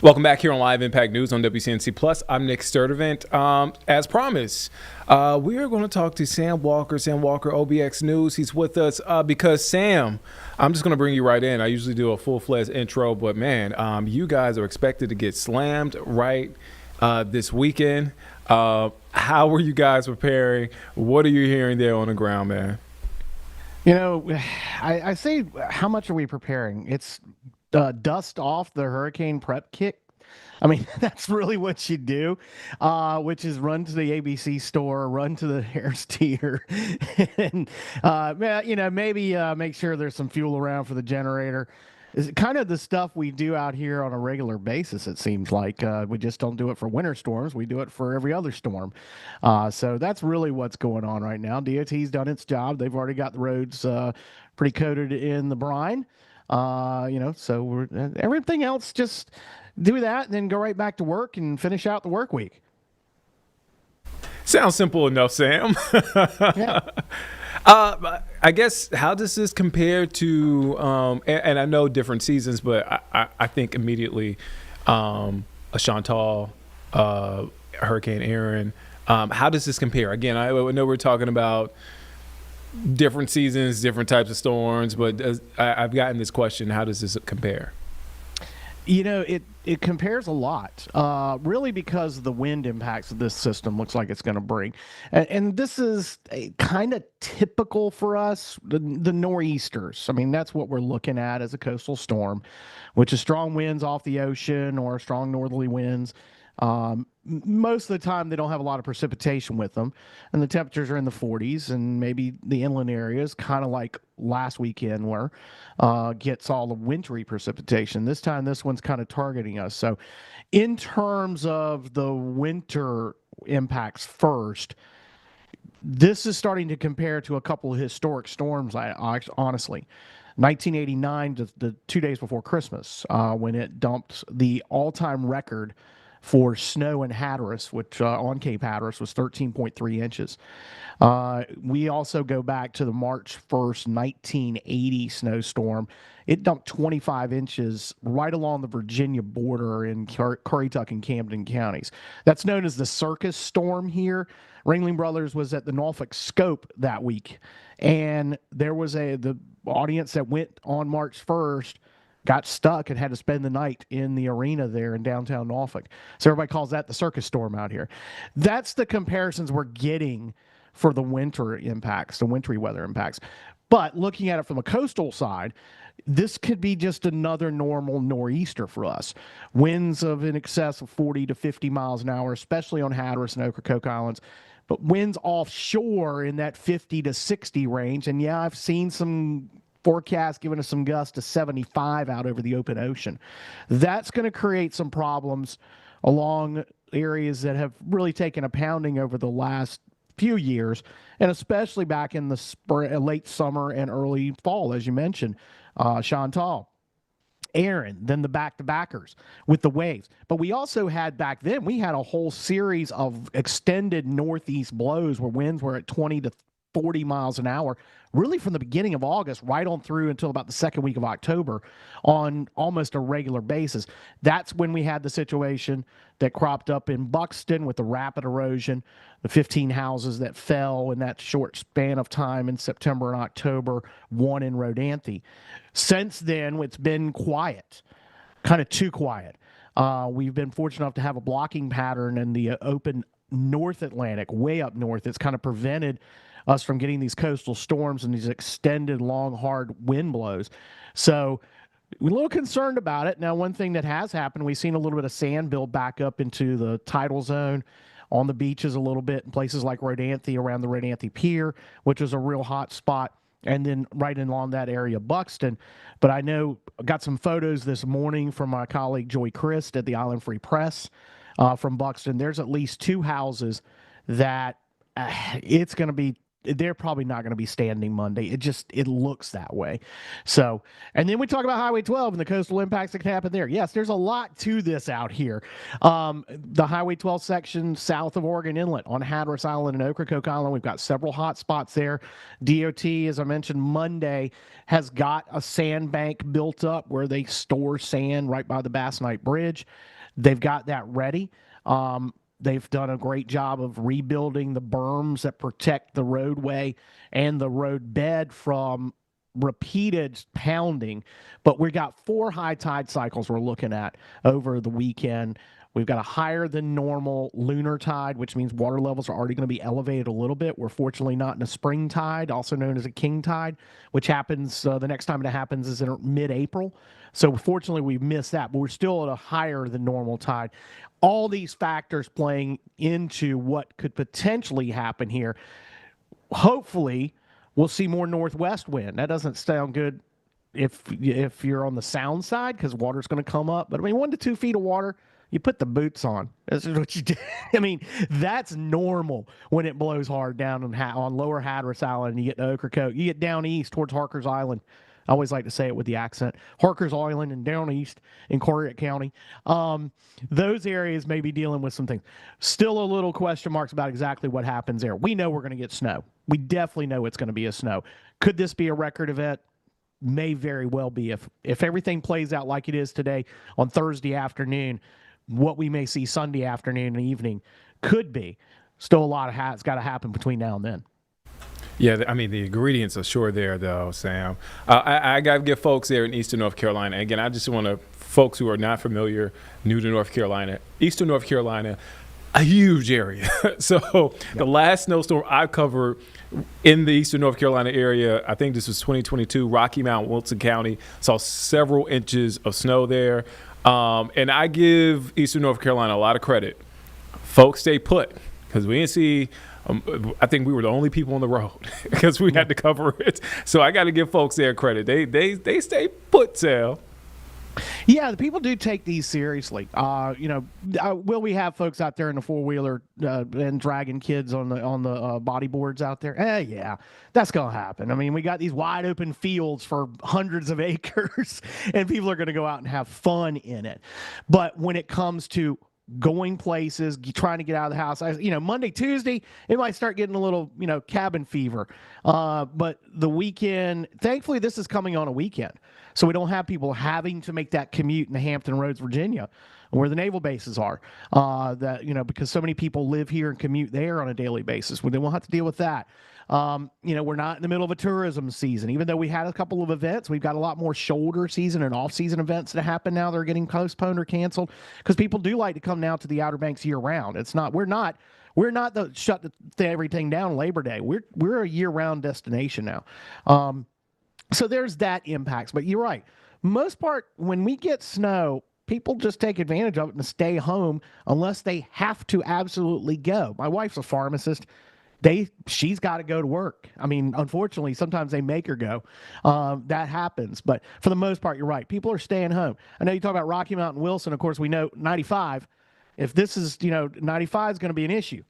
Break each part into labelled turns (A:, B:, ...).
A: Welcome back here on Live Impact News on WCNC Plus. I'm Nick Sturdivant. As promised, we are going to talk to Sam Parker OBX News. He's with us because Sam, I'm just going to bring you right in. I usually do a full-fledged intro, but man, you guys are expected to get slammed right this weekend. How are you guys preparing? What are you hearing there on the ground, man?
B: You know, I say, how much are we preparing? It's dust off the hurricane prep kit. I mean, that's really what you do, which is run to the ABC store, run to the Harris Teeter, and maybe make sure there's some fuel around for the generator. Is kind of the stuff we do out here on a regular basis. It seems like we just don't do it for winter storms; we do it for every other storm. So that's really what's going on right now. DOT's done its job; they've already got the roads pretty coated in the brine. So everything else, just do that and then go right back to work and finish out the work week.
A: Sounds simple enough, Sam.
B: Yeah.
A: I guess, how does this compare to, and I know different seasons, but I think immediately a Chantal, Hurricane Aaron. How does this compare? Again, I know we're talking about different seasons, different types of storms, but I've gotten this question: how does this compare?
B: You know, it compares a lot, really, because of the wind impacts that this system looks like it's going to bring. And this is kind of typical for us, the nor'easters. I mean, that's what we're looking at as a coastal storm, which is strong winds off the ocean or strong northerly winds. Most of the time, they don't have a lot of precipitation with them, and the temperatures are in the 40s, and maybe the inland areas, kind of like last weekend, where gets all the wintry precipitation. This time, this one's kind of targeting us. So, in terms of the winter impacts first, this is starting to compare to a couple of historic storms. I honestly. 1989, the 2 days before Christmas, when it dumped the all-time record for snow in Hatteras, which on Cape Hatteras was 13.3 inches. We also go back to the March 1st, 1980 snowstorm. It dumped 25 inches right along the Virginia border in Currituck and Camden counties. That's known as the circus storm here. Ringling Brothers was at the Norfolk Scope that week, and there was the audience that went on March 1st got stuck and had to spend the night in the arena there in downtown Norfolk. So everybody calls that the circus storm out here. That's the comparisons we're getting for the winter impacts, the wintry weather impacts. But looking at it from a coastal side, this could be just another normal nor'easter for us. Winds of in excess of 40 to 50 miles an hour, especially on Hatteras and Ocracoke Islands. But winds offshore in that 50 to 60 range. And yeah, I've seen some forecast giving us some gusts to 75 out over the open ocean. That's going to create some problems along areas that have really taken a pounding over the last few years, and especially back in the late summer and early fall, as you mentioned, Chantal, Aaron, then the back-to-backers with the waves. But we also had back then, we had a whole series of extended northeast blows where winds were at 20 to 40 miles an hour, really from the beginning of August right on through until about the second week of October on almost a regular basis. That's when we had the situation that cropped up in Buxton with the rapid erosion, the 15 houses that fell in that short span of time in September and October, one in Rodanthe. Since then, it's been quiet, kind of too quiet. We've been fortunate enough to have a blocking pattern in the open North Atlantic, way up north. It's kind of prevented us from getting these coastal storms and these extended, long, hard wind blows. So we're a little concerned about it. Now, one thing that has happened, we've seen a little bit of sand build back up into the tidal zone on the beaches a little bit in places like Rodanthe, around the Rodanthe Pier, which is a real hot spot, and then right along that area, Buxton. But I know I got some photos this morning from my colleague Joy Christ at the Island Free Press from Buxton. There's at least two houses that it's going to be they're probably not going to be standing Monday. It looks that way. So, and then we talk about Highway 12 and the coastal impacts that can happen there. Yes, there's a lot to this out here. The Highway 12 section south of Oregon Inlet on Hatteras Island and Ocracoke Island, we've got several hot spots there. DOT, as I mentioned, Monday has got a sandbank built up where they store sand right by the Bass Knight Bridge. They've got that ready. They've done a great job of rebuilding the berms that protect the roadway and the road bed from repeated pounding. But we got 4 high tide cycles we're looking at over the weekend. We've got a higher than normal lunar tide, which means water levels are already going to be elevated a little bit. We're fortunately not in a spring tide, also known as a king tide, which happens the next time it happens is in mid-April. So fortunately, we've missed that, but we're still at a higher than normal tide. All these factors playing into what could potentially happen here. Hopefully, we'll see more northwest wind. That doesn't sound good if you're on the sound side because water's going to come up. But I mean, 1 to 2 feet of water, you put the boots on. That's what you do. I mean, that's normal when it blows hard down on lower Hatteras Island and you get to Ocracoke. You get down east towards Harker's Island. I always like to say it with the accent. Harker's Island and down east in Corrigan County. Those areas may be dealing with some things. Still a little question marks about exactly what happens there. We know we're going to get snow. We definitely know it's going to be a snow. Could this be a record event? May very well be. If everything plays out like it is today on Thursday afternoon, what we may see Sunday afternoon and evening could be. Still a lot of it's got to happen between now and then.
A: Yeah, I mean, the ingredients are sure there, though, Sam. I got to get folks there in Eastern North Carolina. Again, I just want to, folks who are not familiar, new to North Carolina, Eastern North Carolina, a huge area. So the last snowstorm I covered in the Eastern North Carolina area, I think this was 2022, Rocky Mount, Wilson County, saw several inches of snow there. And I give Eastern North Carolina a lot of credit. Folks stay put because we didn't see I think we were the only people on the road because we had to cover it. So I got to give folks their credit. They stay put, Sal.
B: Yeah, the people do take these seriously. Will we have folks out there in the 4-wheeler and dragging kids on the bodyboards out there? Yeah, that's gonna happen. I mean, we got these wide open fields for hundreds of acres, and people are gonna go out and have fun in it. But when it comes to going places, trying to get out of the house, Monday, Tuesday, it might start getting a little, cabin fever. But the weekend, thankfully, this is coming on a weekend. So we don't have people having to make that commute in Hampton Roads, Virginia, where the naval bases are, because so many people live here and commute there on a daily basis. They won't have to deal with that. We're not in the middle of a tourism season. Even though we had a couple of events, we've got a lot more shoulder season and off-season events that happen now. They're getting postponed or canceled because people do like to come now to the Outer Banks year-round. We're not shut everything down Labor Day. We're a year-round destination now. So there's that impacts. But you're right. Most part, when we get snow, people just take advantage of it and stay home unless they have to absolutely go. My wife's a pharmacist. She's got to go to work. I mean, unfortunately, sometimes they make her go. That happens. But for the most part, you're right. People are staying home. I know you talk about Rocky Mount and Wilson. Of course, we know 95. If this is, 95 is going to be an issue.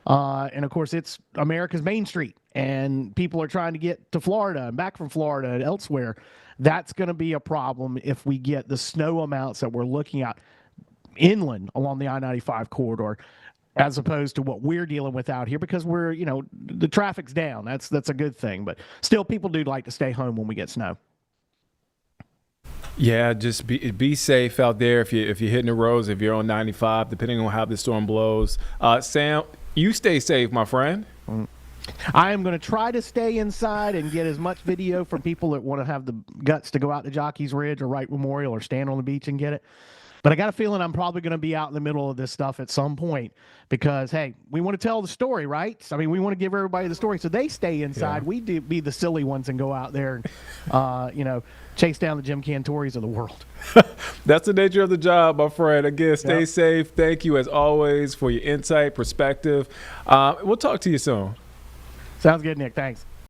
B: And, of course, it's America's Main Street. And people are trying to get to Florida and back from Florida and elsewhere. That's going to be a problem if we get the snow amounts that we're looking at inland along the I-95 corridor, as opposed to what we're dealing with out here, because the traffic's down. That's a good thing. But still, people do like to stay home when we get snow.
A: Yeah, just be safe out there if you're hitting the roads, if you're on 95, depending on how the storm blows. Sam, you stay safe, my friend.
B: I am going to try to stay inside and get as much video from people that want to have the guts to go out to Jockey's Ridge or Wright Memorial or stand on the beach and get it. But I got a feeling I'm probably going to be out in the middle of this stuff at some point because, hey, we want to tell the story, right? I mean, we want to give everybody the story. So they stay inside. Yeah. We do be the silly ones and go out there and, chase down the Jim Cantoris of the world.
A: That's the nature of the job, my friend. Again, stay safe. Thank you, as always, for your insight, perspective. We'll talk to you soon.
B: Sounds good, Nick. Thanks.